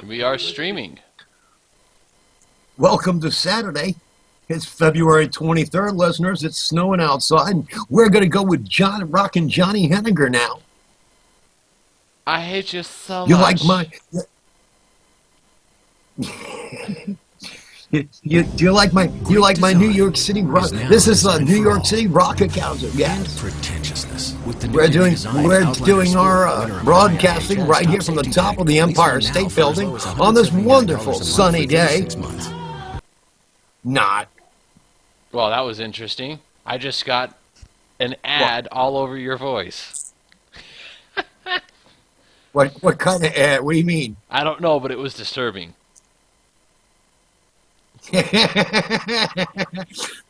We are streaming. Welcome to Saturday. It's February 23rd, listeners. It's snowing outside, and we're going to go with Rockin' Johnny Henniger now. I hate you so You much. like my... Do you like my New York City rock? This is a New York City rock account. Yes. We're doing our broadcasting right here from the top of the Empire State Building on this wonderful sunny day. Not. Well, that was interesting. I just got an ad all over your voice. What kind of ad? What do you mean? I don't know, but it was disturbing.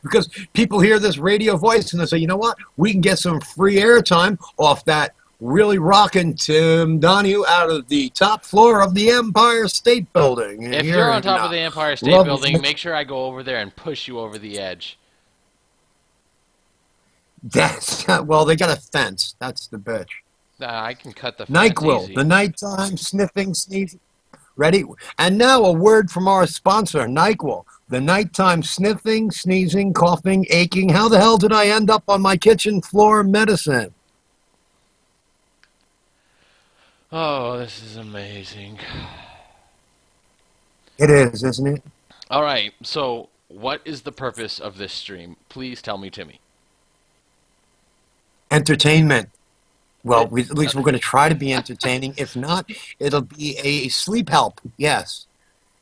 Because people hear this radio voice and they say, you know what? We can get some free airtime off that really rockin' Tim Donahue out of the top floor of the Empire State Building. If you're on top of the Empire State Building, make sure I go over there and push you over the edge. Well, they got a fence. That's the bitch. I can cut the fence easy. The nighttime sniffing, sneezing. Ready? And now a word from our sponsor, NyQuil. The nighttime sniffing, sneezing, coughing, aching. How the hell did I end up on my kitchen floor medicine? Oh, this is amazing. It is, isn't it? All right, so what is the purpose of this stream? Please tell me, Timmy. Entertainment. Well, at least we're going to try to be entertaining. If not, it'll be a sleep help. Yes.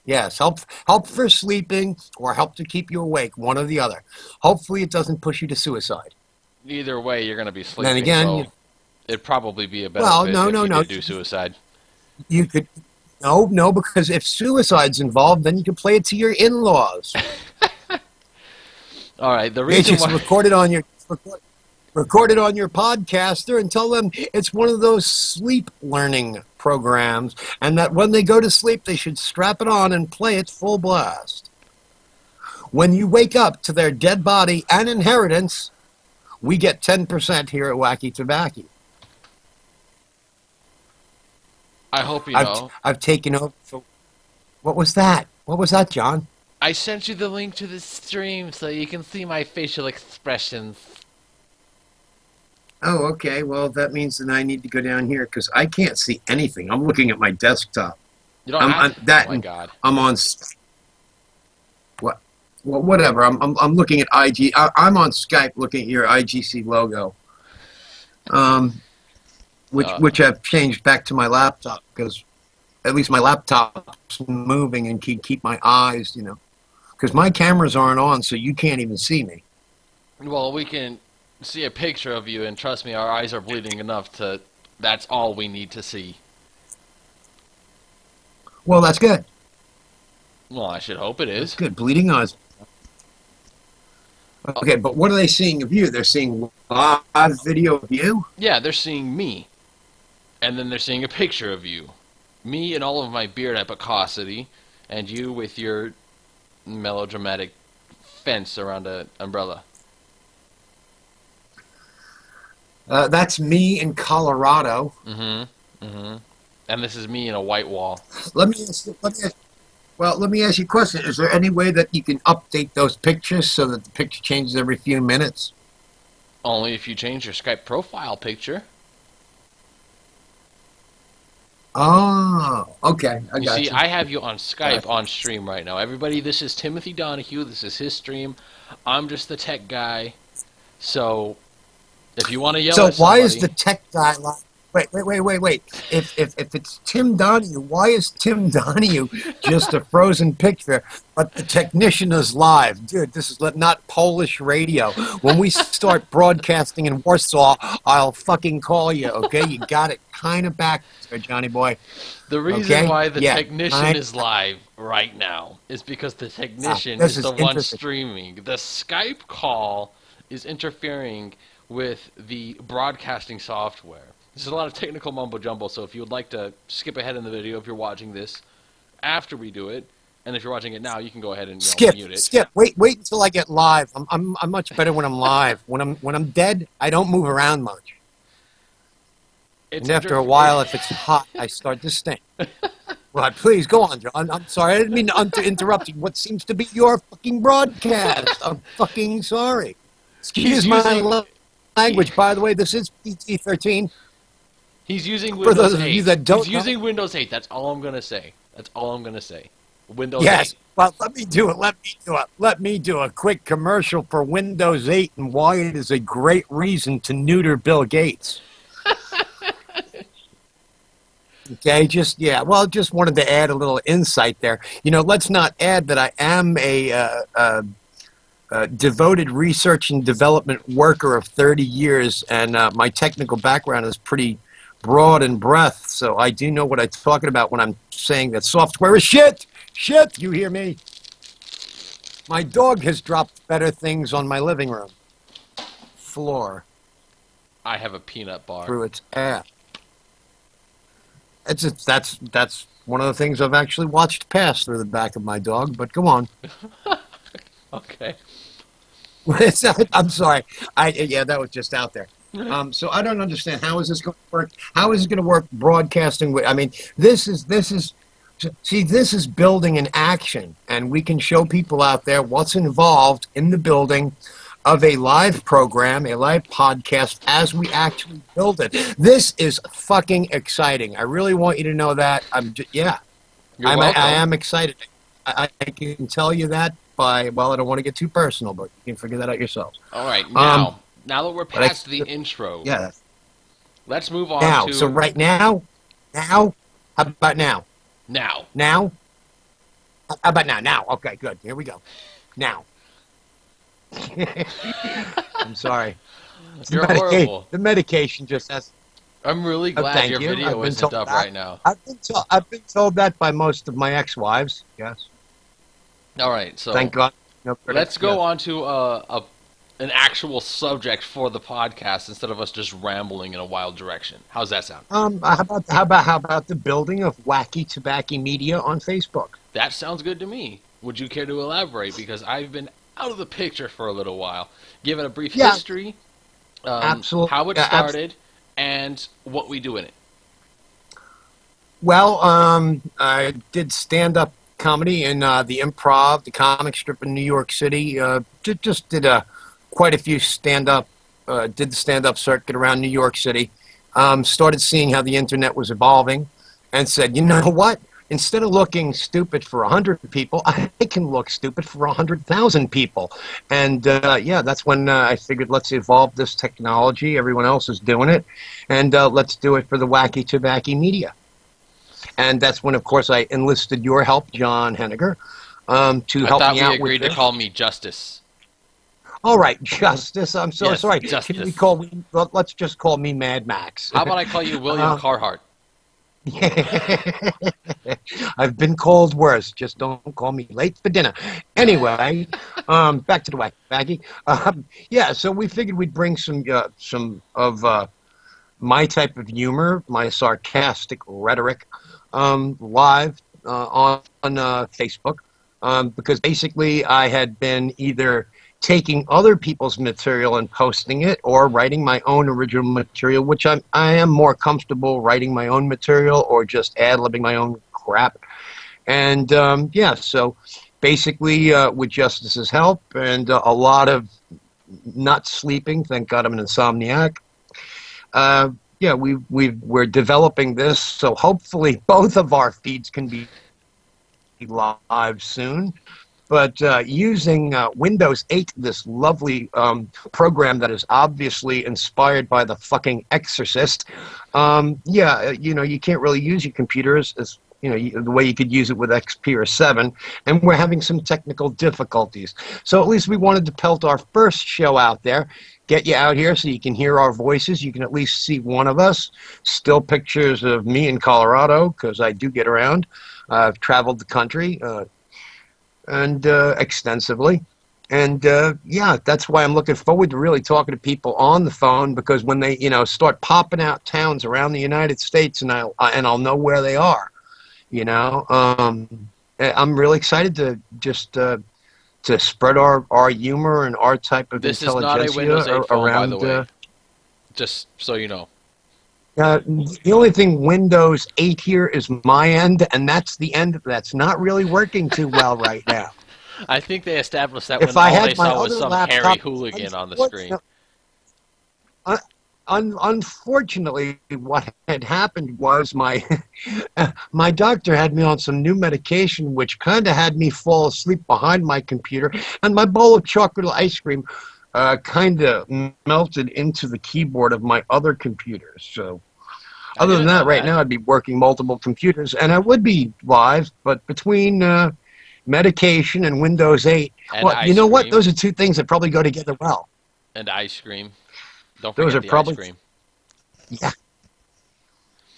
Yes, help for sleeping or help to keep you awake, one or the other. Hopefully it doesn't push you to suicide. Either way, you're going to be sleeping, and again, so it'd probably be a better no. do suicide. You could... No, because if suicide's involved, then you can play it to your in-laws. All right, the reason why... Record it on your podcaster and tell them it's one of those sleep learning programs and that when they go to sleep, they should strap it on and play it full blast. When you wake up to their dead body and inheritance, we get 10% here at Wacky Tabacky. I hope you know. I've taken over. What was that? What was that, John? I sent you the link to the stream so you can see my facial expressions. Oh, okay. Well, that means that I need to go down here because I can't see anything. I'm looking at my desktop. You don't have to. Oh my God. I'm on. What? Well, whatever. I'm looking at IG. I'm on Skype looking at your IGC logo. Which I've changed back to my laptop because at least my laptop's moving and keep my eyes, because my cameras aren't on, so you can't even see me. Well, we can see a picture of you, and trust me, our eyes are bleeding enough to... That's all we need to see. Well, that's good. Well, I should hope it is. That's good. Bleeding eyes. Okay, but what are they seeing of you? They're seeing live video of you? Yeah, they're seeing me. And then they're seeing a picture of you. Me and all of my beard epicosity, and you with your melodramatic fence around an umbrella. That's me in Colorado. Mm-hmm. Mm-hmm. And this is me in a white wall. Let me ask you a question. Is there any way that you can update those pictures so that the picture changes every few minutes? Only if you change your Skype profile picture. Oh, okay. I got you. See, I have you on Skype on stream right now. Everybody, this is Timothy Donahue. This is his stream. I'm just the tech guy. So... if you want to yell at somebody... So why is the tech guy like... Wait. If it's Tim Donahue, why is Tim Donahue just a frozen picture, but the technician is live? Dude, this is not Polish radio. When we start broadcasting in Warsaw, I'll fucking call you, okay? You got it kind of back there, Johnny boy. The reason why the technician is live right now is because the technician is the one streaming. The Skype call is interfering with the broadcasting software. There's a lot of technical mumbo-jumbo, so if you would like to skip ahead in the video if you're watching this after we do it, and if you're watching it now, you can go ahead and mute it. Skip. Wait until I get live. I'm much better when I'm live. When I'm dead, I don't move around much. And after a while, if it's hot, I start to stink. Right, please go on, John. I'm sorry. I didn't mean to interrupt you. What seems to be your fucking broadcast? I'm fucking sorry. He's Excuse using my language, by the way. This is PG-13. he's using For Windows those of you 8. that He's don't know, using Windows 8. That's all I'm gonna say. That's all I'm gonna say. Windows 8. yes. Well, let me do it. Let me do it. Let me do a quick commercial for Windows 8 and why it is a great reason to neuter Bill Gates. Okay, just wanted to add a little insight there. Let's not add that I am a devoted research and development worker of 30 years, and my technical background is pretty broad in breadth, so I do know what I'm talking about when I'm saying that software is shit. Shit, you hear me? My dog has dropped better things on my living room floor I have a peanut bar. through its ass. That's one of the things I've actually watched pass through the back of my dog. But go on. Okay. I'm sorry. That was just out there. So I don't understand, how is this going to work? How is it going to work broadcasting? I mean, this is building an action, and we can show people out there what's involved in the building of a live program, a live podcast, as we actually build it. This is fucking exciting. I really want you to know that. You're welcome. I am excited. I can tell you that I don't want to get too personal, but you can figure that out yourselves. All right, now that we're past the intro, yeah, let's move on now. to... So right now, how about now? Now. How about now? Now. Okay, good. Here we go. Now. I'm sorry. You're horrible. The medication just has... I'm really glad your video isn't up right now. I've been told that by most of my ex-wives. Yes. All right, so thank God. Let's go on to an actual subject for the podcast instead of us just rambling in a wild direction. How's that sound? How about the building of Wacky Tabacky Media on Facebook? That sounds good to me. Would you care to elaborate? Because I've been out of the picture for a little while. Give it a brief history, absolutely, how it started, and what we do in it. Well, I did stand-up comedy in the Improv, the comic strip in New York City. Just did quite a few stand-up, did the stand-up circuit around New York City. Started seeing how the internet was evolving and said, you know what? Instead of looking stupid for 100 people, I can look stupid for 100,000 people. And that's when I figured, let's evolve this technology. Everyone else is doing it. And let's do it for the Wacky Tabacky Media. And that's when, of course, I enlisted your help, John Henniger, to help me out with this. I thought we agreed to call me Justice. All right, Justice. I'm so sorry. Justice. Let's just call me Mad Max. How about I call you William Carhart? I've been called worse. Just don't call me late for dinner. Anyway, back to the Wacky. So we figured we'd bring some of my type of humor, my sarcastic rhetoric, live on Facebook, because basically I had been either taking other people's material and posting it, or writing my own original material, which I am more comfortable writing my own material or just ad-libbing my own crap. And so basically with Justice's help and a lot of not sleeping, thank God I'm an insomniac, we're developing this, so hopefully both of our feeds can be live soon. But using Windows 8, this lovely program that is obviously inspired by the fucking Exorcist, you can't really use your computers as the way you could use it with XP or 7, and we're having some technical difficulties. So at least we wanted to pelt our first show out there, get you out here so you can hear our voices. You can at least see one of us. Still pictures of me in Colorado, because I do get around. I've traveled the country and extensively. And that's why I'm looking forward to really talking to people on the phone, because when they start popping out towns around the United States, and I'll know where they are. I'm really excited to just to spread our humor and our type of this intelligentsia is not a Windows 8 phone, around. by the way. Just so you know. The only thing Windows 8 here is my end, and that's the end. That's not really working too well right now. I think they established that If when I all they had my saw was other some hairy laptop, hooligan on the screen. unfortunately, unfortunately, what had happened was my my doctor had me on some new medication, which kind of had me fall asleep behind my computer, and my bowl of chocolate ice cream kind of melted into the keyboard of my other computer. So, other than that, right now I'd be working multiple computers, and I would be live, but between medication and Windows 8, and well, you know what? Those are two things that probably go together well. And ice cream. Don't Those forget are the probably, ice cream. yeah.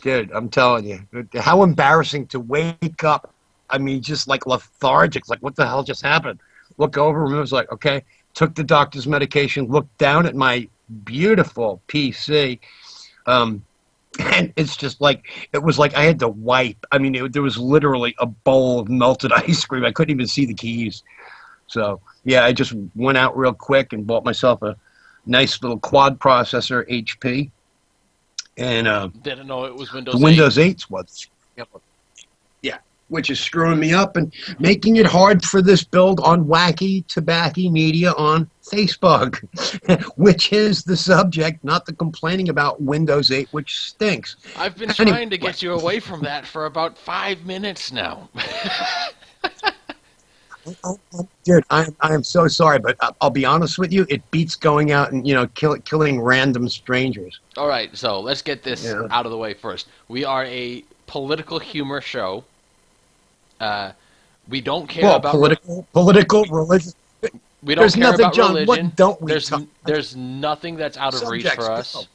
Dude, I'm telling you, how embarrassing to wake up. I mean, just like lethargic. Like, what the hell just happened? Look over, and it was like, okay, took the doctor's medication, looked down at my beautiful PC, and it's just like, it was like I had to wipe. I mean, there was literally a bowl of melted ice cream. I couldn't even see the keys. So, yeah, I just went out real quick and bought myself a nice little quad processor HP. And didn't know it was Windows 8. The Windows 8's was, yeah, which is screwing me up and making it hard for this build on Wacky Tabacky Media on Facebook, which is the subject, not the complaining about Windows 8, which stinks. I've been trying to get you away from that for about 5 minutes now. Dude, I am so sorry, but I'll be honest with you. It beats going out and killing random strangers. All right, so let's get this out of the way first. We are a political humor show. We don't care about political religion. We don't care about religion. What don't we? There's nothing that's out of reach for us.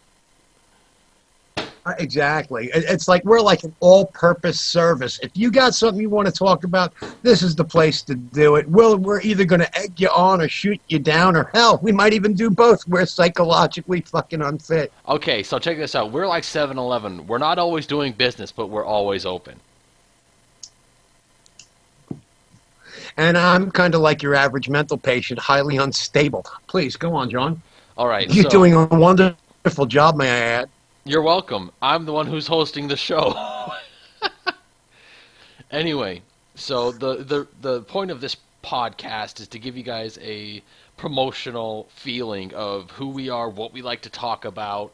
Exactly. It's like we're like an all-purpose service. If you got something you want to talk about, this is the place to do it. We're either going to egg you on or shoot you down, or hell, we might even do both. We're psychologically fucking unfit. Okay, so check this out. We're like 7-Eleven. We're not always doing business, but we're always open. And I'm kind of like your average mental patient, highly unstable. Please, go on, John. All right. You're doing a wonderful job, may I add. You're welcome. I'm the one who's hosting the show. Anyway, so the point of this podcast is to give you guys a promotional feeling of who we are, what we like to talk about,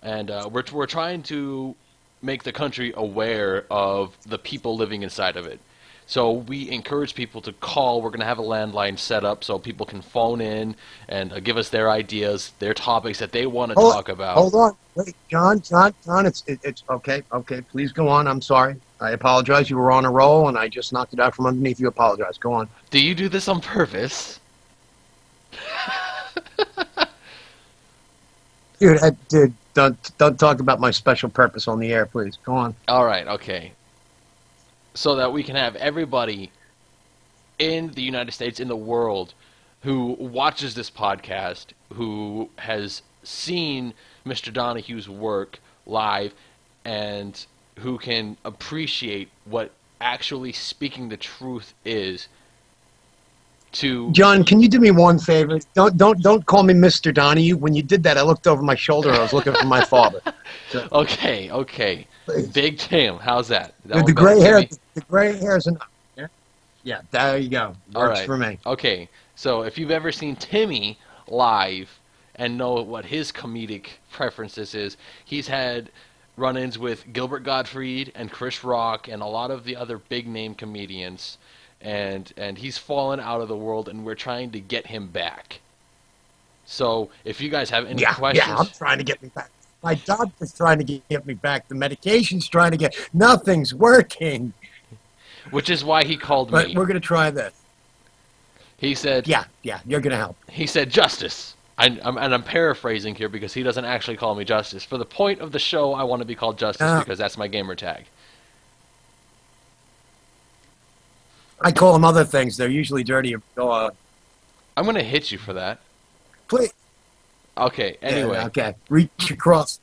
and we're trying to make the country aware of the people living inside of it. So we encourage people to call. We're going to have a landline set up so people can phone in and give us their ideas, their topics that they want to talk about. Hold on. Wait, John, it's okay. Okay, please go on. I'm sorry. I apologize. You were on a roll, and I just knocked it out from underneath you. Apologize. Go on. Do you do this on purpose? Dude, don't talk about my special purpose on the air, please. Go on. All right, okay. So that we can have everybody in the United States, in the world, who watches this podcast, who has seen Mr. Donahue's work live, and who can appreciate what actually speaking the truth is. John, can you do me one favor? Don't call me Mr. Donahue. When you did that, I looked over my shoulder. I was looking for my father. So. Okay. Please. Big Tim, how's that? The gray hair. The gray hair's enough. Yeah, there you go. Works for me. Okay, so if you've ever seen Timmy live and know what his comedic preferences is, he's had run-ins with Gilbert Gottfried and Chris Rock and a lot of the other big-name comedians, and he's fallen out of the world, and we're trying to get him back. So if you guys have any questions... Yeah, I'm trying to get me back. My doctor's trying to get me back. The medication's trying to get... Nothing's working. Which is why he called me. But we're going to try this. He said... Yeah, you're going to help. He said, Justice. I'm paraphrasing here because he doesn't actually call me Justice. For the point of the show, I want to be called Justice because that's my gamer tag. I call them other things. They're usually dirty. I'm going to hit you for that. Please. Okay, anyway. Yeah, okay. Reach across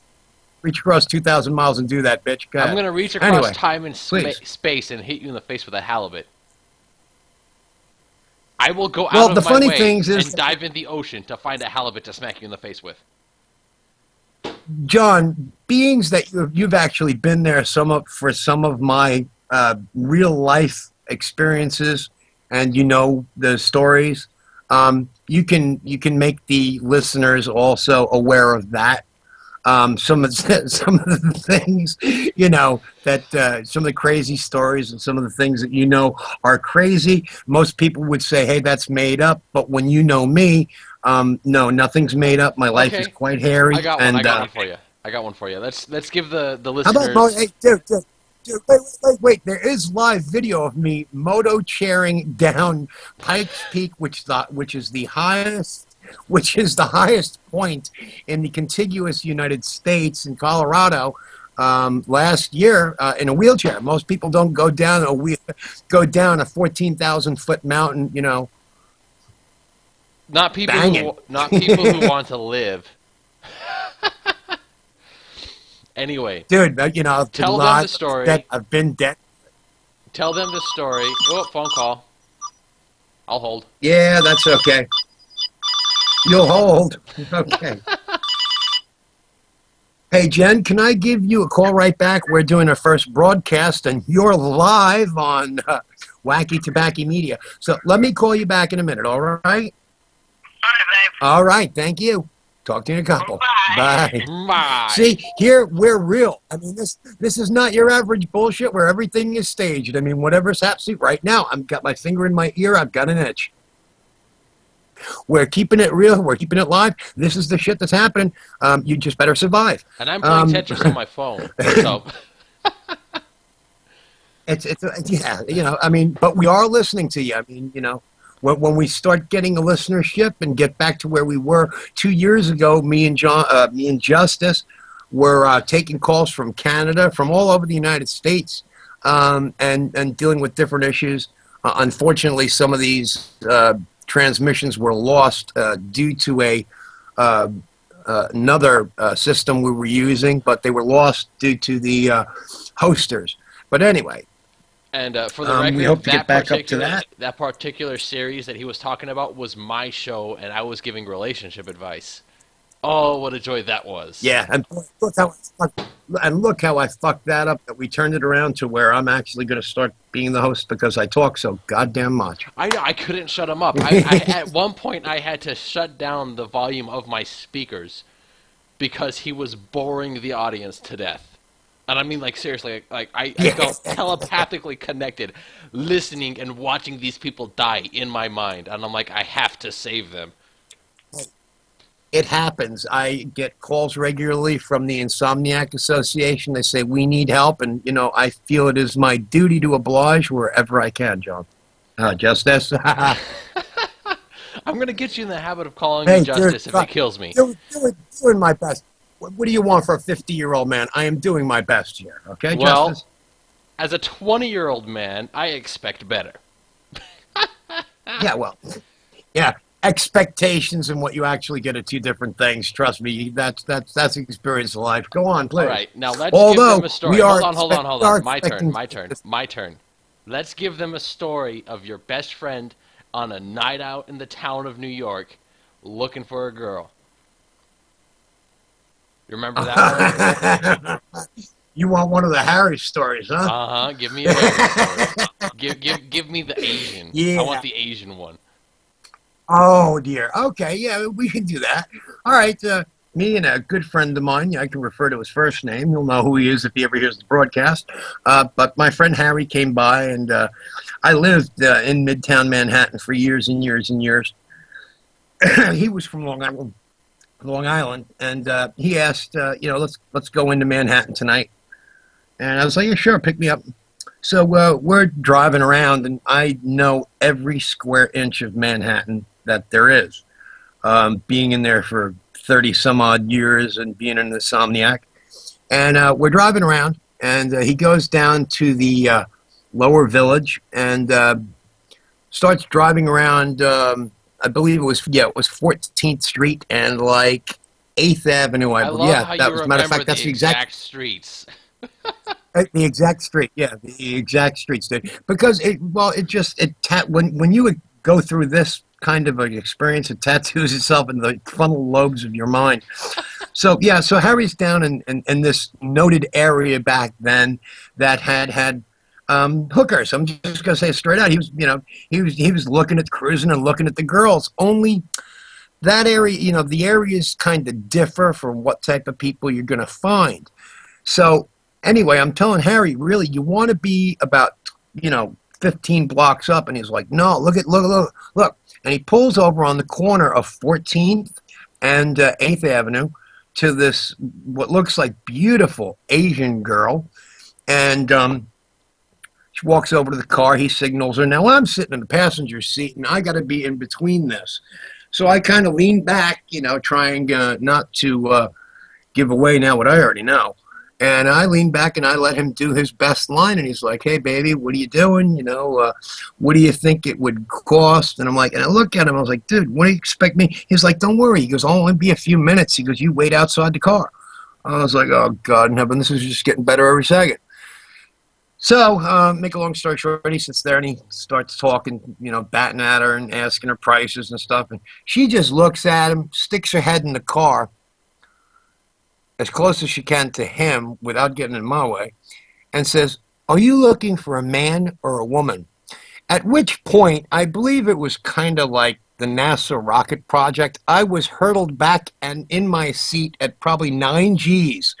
2,000 miles and do that, bitch. I'm going to reach across time and space and hit you in the face with a halibut. I will go out of my way and dive in the ocean to find a halibut to smack you in the face with. John, beings that you've actually been there for some of my real life experiences, and you know the stories. You can make the listeners also aware of that. Some of some of the things, that some of the crazy stories and some of the things that are crazy. Most people would say, "Hey, that's made up." But when you know me, no, nothing's made up. My life is quite hairy. I got one. I got one for you. Let's give the How listeners. about hey, dude, wait! There is live video of me moto chairing down Pikes Peak, which is the highest point in the contiguous United States in Colorado. Last year in a wheelchair. Most people don't go down a 14,000-foot mountain. Not people banging. Not people who want to live. Anyway, dude, tell them the story. I've been dead. Tell them the story. Oh, phone call. I'll hold. Yeah, that's okay. You'll hold. Okay. Hey, Jen, can I give you a call right back? We're doing our first broadcast, and you're live on Wacky Tabacky Media. So let me call you back in a minute, all right? All right, babe. All right, thank you. Talk to you in a couple. Bye. Bye. See, here we're real. I mean, this is not your average bullshit where everything is staged. I mean, whatever's happening right now, I've got my finger in my ear. I've got an itch. We're keeping it real. We're keeping it live. This is the shit that's happening. You just better survive. And I'm playing Tetris on my phone. So. it's yeah, I mean, but we are listening to you. I mean, when we start getting a listenership and get back to where we were 2 years ago, me and Justice were taking calls from Canada, from all over the United States, and dealing with different issues. Unfortunately, some of these transmissions were lost due to another system we were using, but they were lost due to the hosters. But anyway. And for the record, we hope to get back up to that particular series that he was talking about was my show, and I was giving relationship advice. Oh, what a joy that was! Yeah, and look how I fucked that up. That we turned it around to where I'm actually going to start being the host because I talk so goddamn much. I couldn't shut him up. At one point, I had to shut down the volume of my speakers because he was boring the audience to death. And I mean, like, seriously, I felt telepathically connected, listening and watching these people die in my mind. And I'm like, I have to save them. It happens. I get calls regularly from the Insomniac Association. They say, we need help. And, I feel it is my duty to oblige wherever I can, John. Justice. I'm going to get you in the habit of calling me Justice if it kills me. Doing my best. What do you want for a 50-year-old man? I am doing my best here. Okay, well, Justice? As a 20-year-old man, I expect better. Yeah, well, yeah. Expectations and what you actually get are two different things. Trust me, that's experience of life. Go on, please. All right, now let's give them a story. Hold on. My turn. Let's give them a story of your best friend on a night out in the town of New York looking for a girl. You remember that one? You want one of the Harry stories, huh? Uh-huh. Give me a Harry story. Give me the Asian. Yeah. I want the Asian one. Oh, dear. Okay, yeah, we can do that. All right, me and a good friend of mine, I can refer to his first name. You'll know who he is if he ever hears the broadcast. But my friend Harry came by, and I lived in Midtown Manhattan for years and years and years. He was from Long Island, and he asked, let's go into Manhattan tonight. And I was like, yeah, sure, pick me up. So we're driving around, and I know every square inch of Manhattan that there is, being in there for 30-some-odd years and being an insomniac. And we're driving around, and he goes down to the lower village and starts driving around, I believe it was 14th Street and, 8th Avenue. I love how you remember the exact streets. The exact street, yeah, the exact streets, dude. Because when you would go through this kind of an experience, it tattoos itself in the frontal lobes of your mind. So yeah, so Harry's down in this noted area back then that had hookers. I'm just gonna say it straight out. He was, he was looking at cruising and looking at the girls. Only that area, the areas kind of differ for what type of people you're gonna find. So anyway, I'm telling Harry, really, you want to be about, 15 blocks up, and he's like, no, look, and he pulls over on the corner of 14th and 8th Avenue to this what looks like beautiful Asian girl, and she walks over to the car. He signals her. Now I'm sitting in the passenger seat, and I got to be in between this, so I kind of lean back, trying not to give away now what I already know. And I lean back and I let him do his best line, and he's like, "Hey, baby, what are you doing? What do you think it would cost?" And I'm like, and I look at him, I was like, "Dude, what do you expect me?" He's like, "Don't worry." He goes, "I'll only be a few minutes." He goes, "You wait outside the car." I was like, "Oh God in heaven, this is just getting better every second." So, make a long story short, he sits there and he starts talking, batting at her and asking her prices and stuff, and she just looks at him, sticks her head in the car as close as she can to him without getting in my way, and says, "Are you looking for a man or a woman?" At which point, I believe it was kind of like the NASA rocket project. I was hurtled back and in my seat at probably 9 Gs.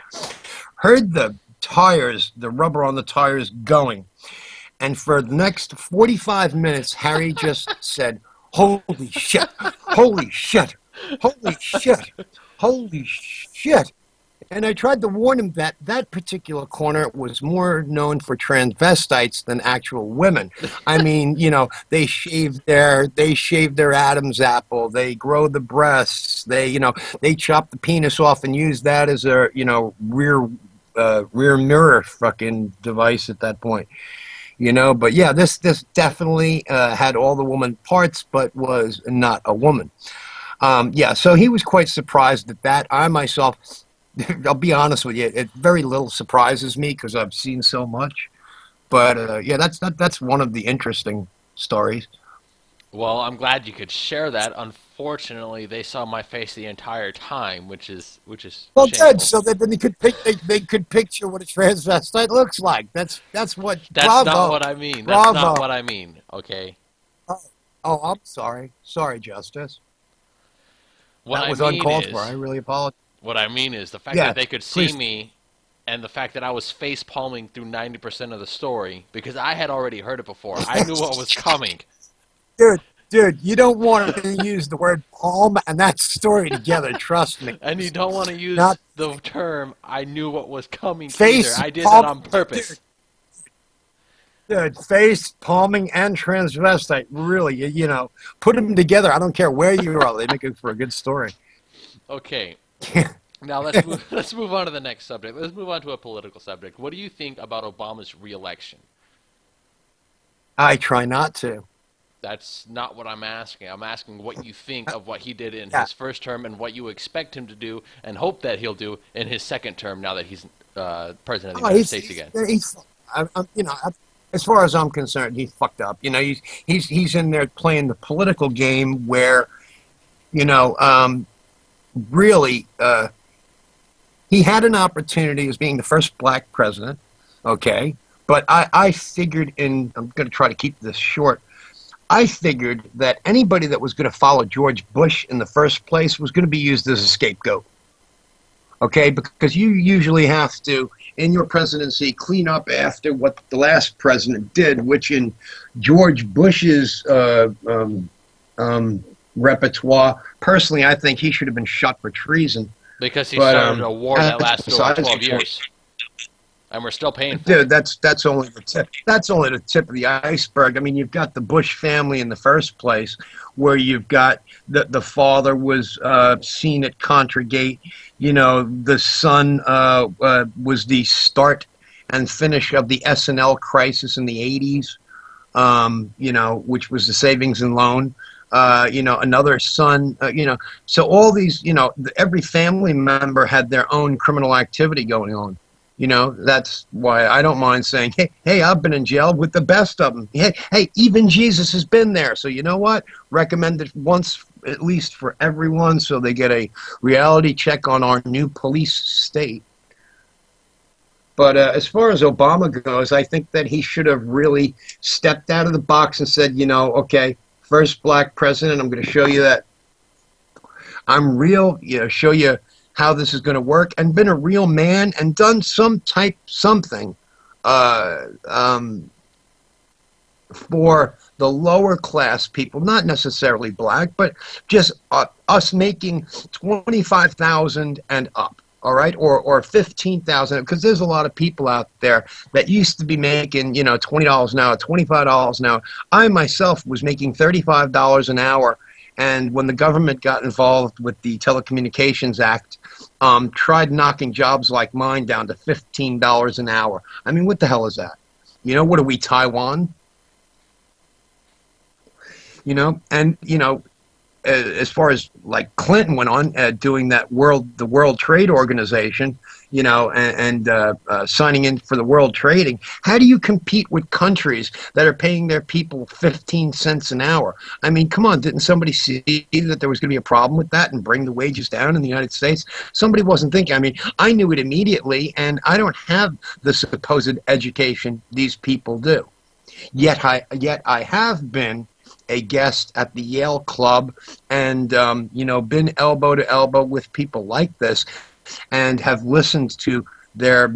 Heard the tires, the rubber on the tires going. And for the next 45 minutes, Harry just said, "Holy shit, holy shit, holy shit, holy shit." And I tried to warn him that that particular corner was more known for transvestites than actual women. I mean, they shave their Adam's apple, they grow the breasts, they chop the penis off and use that as a rear mirror fucking device at that point. But yeah, this definitely had all the woman parts, but was not a woman. Yeah, so he was quite surprised at that. I myself, I'll be honest with you, it very little surprises me because I've seen so much. But yeah, that's one of the interesting stories. Well, I'm glad you could share that. Unfortunately, they saw my face the entire time, which is Well, shameful. good. So that then they could picture what a transvestite looks like. That's what. That's Bravo, not what I mean. That's bravo. not what I mean. Okay. Oh, I'm sorry. Sorry, Justice. What That I was mean uncalled is, for. I really apologize. what I mean is the fact Yeah, that they could see please. me, and the fact that I was face palming through 90% of the story because I had already heard it before. I knew what was coming. Dude, you don't want to use the word palm and that story together. Trust me. And you don't want to use Not the term "I knew what was coming" either. face I did that palm. on purpose. Dude, face palming and transvestite. Really, put them together. I don't care where you are. They make it for a good story. Okay. Now let's move on to the next subject. Let's move on to a political subject. What do you think about Obama's re-election? I try not to. That's not what I'm asking. I'm asking what you think of what he did in Yeah. his first term and what you expect him to do and hope that he'll do in his second term now that he's president of the United States again. As far as I'm concerned, he's fucked up. He's in there playing the political game where, really, he had an opportunity as being the first black president, okay? But I figured I'm going to try to keep this short. I figured that anybody that was going to follow George Bush in the first place was going to be used as a scapegoat, okay? Because you usually have to, in your presidency, clean up after what the last president did, which in George Bush's repertoire, personally, I think he should have been shot for treason. Because he started a war that lasted over 12 years. And we're still paying for Dude, that's only the tip. That's only the tip of the iceberg. I mean, you've got the Bush family in the first place, where you've got the father was seen at Contragate. The son was the start and finish of the S&L crisis in the 80s. Which was the savings and loan. Another son. So all these, every family member had their own criminal activity going on. That's why I don't mind saying, hey, I've been in jail with the best of them. Hey, even Jesus has been there. So you know what? Recommend it once at least for everyone, so they get a reality check on our new police state. But as far as Obama goes, I think that he should have really stepped out of the box and said, okay, first black president, I'm going to show you that I'm real, show you how this is going to work, and been a real man and done something for the lower class people, not necessarily black, but just us making 25,000 and up. All right, or 15,000, because there's a lot of people out there that used to be making, $20 an hour, $25 an hour. I myself was making $35 an hour, and when the government got involved with the Telecommunications Act, tried knocking jobs like mine down to $15 an hour. I mean, what the hell is that? What are we, Taiwan? As far as like Clinton went on doing the World Trade Organization, and signing in for the world trading, how do you compete with countries that are paying their people 15 cents an hour? I mean, come on, didn't somebody see that there was going to be a problem with that and bring the wages down in the United States? Somebody wasn't thinking. I mean, I knew it immediately, and I don't have the supposed education these people do. Yet I have been a guest at the Yale Club and, been elbow to elbow with people like this and have listened to their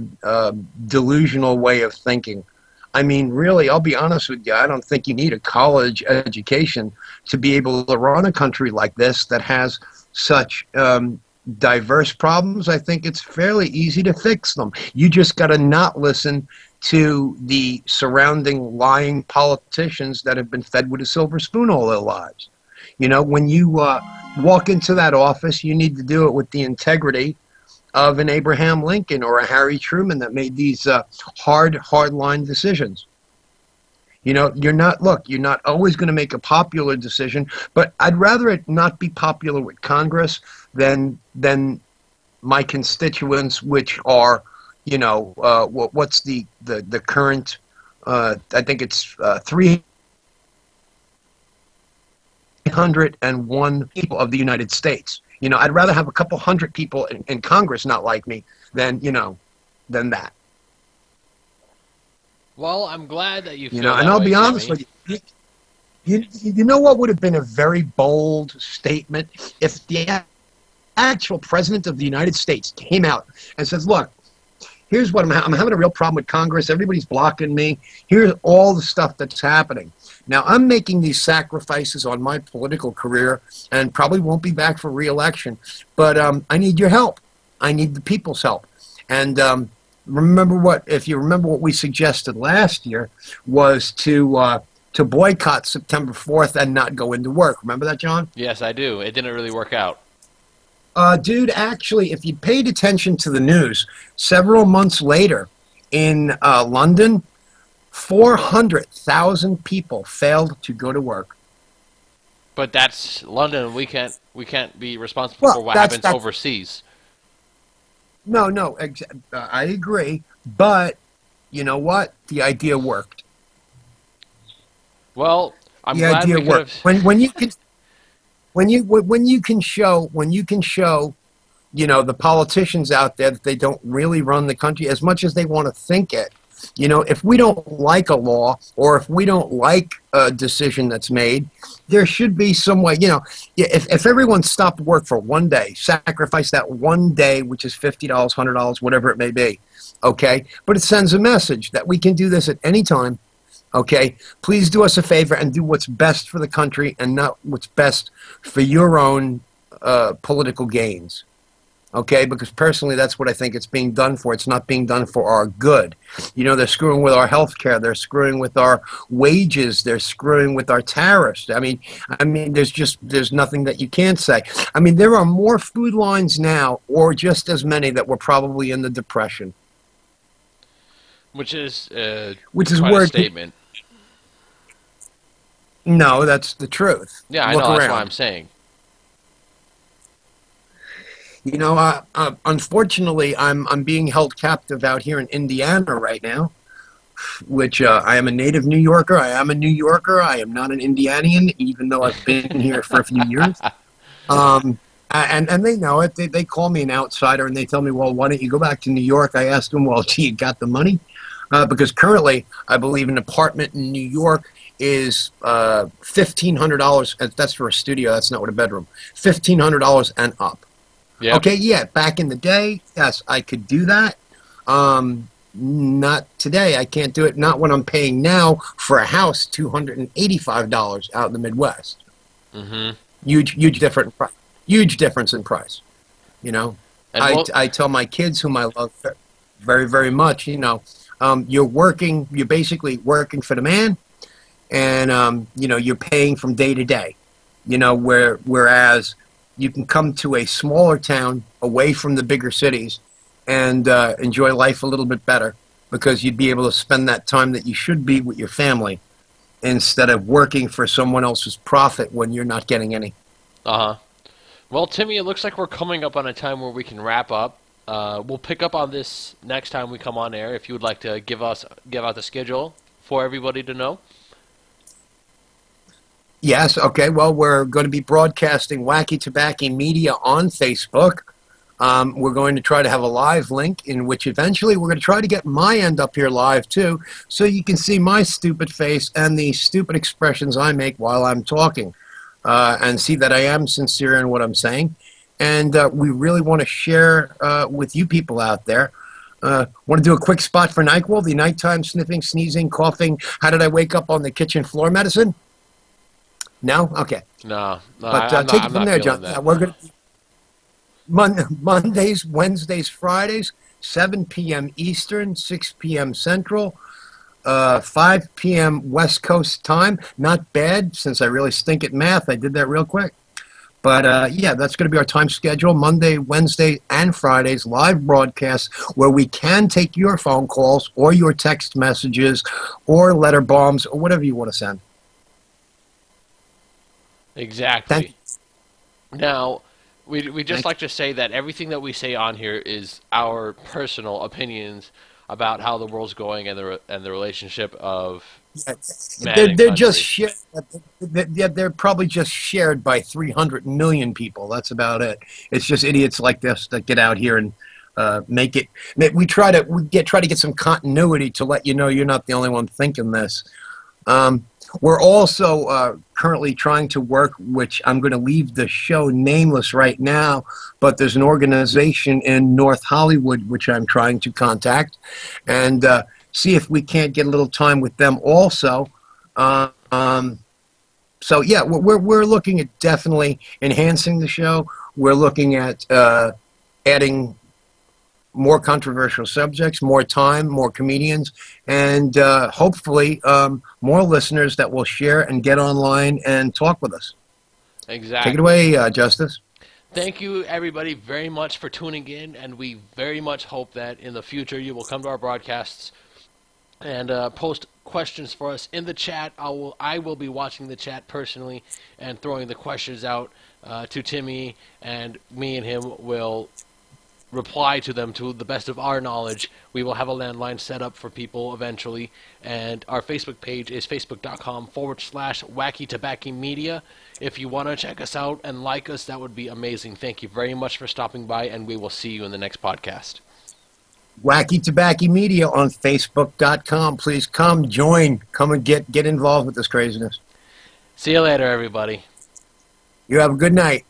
delusional way of thinking. I mean, really, I'll be honest with you, I don't think you need a college education to be able to run a country like this that has such diverse problems. I think it's fairly easy to fix them. You just got to not listen to the surrounding lying politicians that have been fed with a silver spoon all their lives. When you walk into that office, you need to do it with the integrity of an Abraham Lincoln or a Harry Truman that made these hard-line decisions. You're not always going to make a popular decision, but I'd rather it not be popular with Congress than my constituents, which are what's the current, I think it's 301 people of the United States. I'd rather have a couple hundred people in Congress not like me than that. Well, I'm glad that you feel that and I'll be honest with you. You know what would have been a very bold statement if the actual president of the United States came out and says, look, here's what I'm having a real problem with Congress. Everybody's blocking me. Here's all the stuff that's happening. Now, I'm making these sacrifices on my political career and probably won't be back for re-election. But I need your help. I need the people's help. And if you remember what we suggested last year was to boycott September 4th and not go into work. Remember that, John? Yes, I do. It didn't really work out. Dude, actually, if you paid attention to the news, several months later in London, 400,000 people failed to go to work. But that's London. We can't be responsible for what happens overseas. No, I agree. But you know what? The idea worked. Well, I'm glad the idea worked. When you can show, the politicians out there that they don't really run the country as much as they want to think it. If we don't like a law or if we don't like a decision that's made, there should be some way, if everyone stopped work for one day, sacrifice that one day, which is $50, $100, whatever it may be, okay? But it sends a message that we can do this at any time. Okay, please do us a favor and do what's best for the country and not what's best for your own political gains. Okay, because personally that's what I think it's being done for. It's not being done for our good. They're screwing with our health care. They're screwing with our wages. They're screwing with our tariffs. I mean, there's nothing that you can't say. I mean, there are more food lines now, or just as many that were probably in the Depression. Which is quite a statement. No, that's the truth. Yeah, I know. That's what I'm saying. Unfortunately, I'm being held captive out here in Indiana right now, which I am a native New Yorker. I am a New Yorker. I am not an Indianian, even though I've been here for a few years. And they know it. They call me an outsider, and they tell me, well, why don't you go back to New York? I asked them, well, gee, you got the money? Because currently, I believe an apartment in New York is $1,500. That's for a studio. That's not what a bedroom. $1,500 and up. Yep. Okay, yeah. Back in the day, yes, I could do that. Not today. I can't do it. Not when I'm paying now for a house $285 out in the Midwest. Mm-hmm. Huge difference in price. You know, I tell my kids, whom I love very, very much, you know, you're basically working for the man, and you know, you're paying from day to day. You know, whereas you can come to a smaller town away from the bigger cities and enjoy life a little bit better, because you'd be able to spend that time that you should be with your family instead of working for someone else's profit when you're not getting any. Uh-huh. Well, Timmy, it looks like we're coming up on a time where we can wrap up. We'll pick up on this next time we come on air. If you would like to give out the schedule for everybody to know. Yes, okay. Well, we're going to be broadcasting Wacky Tabacky Media on Facebook. We're going to try to have a live link in which eventually we're going to try to get my end up here live too, so you can see my stupid face and the stupid expressions I make while I'm talking, and see that I am sincere in what I'm saying. And we really want to share with you people out there. Want to do a quick spot for NyQuil, the nighttime sniffing, sneezing, coughing, how did I wake up on the kitchen floor medicine? No? Okay. No, but take it from there, John. Yeah, we're going to Mondays, Wednesdays, Fridays, 7 p.m. Eastern, 6 p.m. Central, 5 p.m. West Coast time. Not bad, since I really stink at math. I did that real quick. But, yeah, that's going to be our time schedule, Monday, Wednesday, and Fridays, live broadcasts where we can take your phone calls or your text messages or letter bombs or whatever you want to send. Exactly. Now, we just like to say that everything that we say on here is our personal opinions about how the world's going and the relationship of man and they're country. Just they're probably just shared by 300 million people. That's about it. It's just idiots like this that get out here and make it. We try to get some continuity to let you know you're not the only one thinking this. We're also currently trying to work, which I'm going to leave the show nameless right now, but there's an organization in North Hollywood which I'm trying to contact and see if we can't get a little time with them also. So yeah, we're looking at definitely enhancing the show. We're looking at adding more controversial subjects, more time, more comedians, and hopefully more listeners that will share and get online and talk with us. Exactly. Take it away, Justice. Thank you, everybody, very much for tuning in, and we very much hope that in the future you will come to our broadcasts and post questions for us in the chat. I will be watching the chat personally and throwing the questions out to Timmy, and me and him will reply to them to the best of our knowledge. We will have a landline set up for people eventually, and our Facebook page is facebook.com/Wacky Tabacky Media. If you want to check us out and like us, that would be amazing. Thank you very much for stopping by, and we will see you in the next podcast. Wacky Tabacky Media on facebook.com. Please come join, come and get involved with this craziness. See you later, everybody. You have a good night.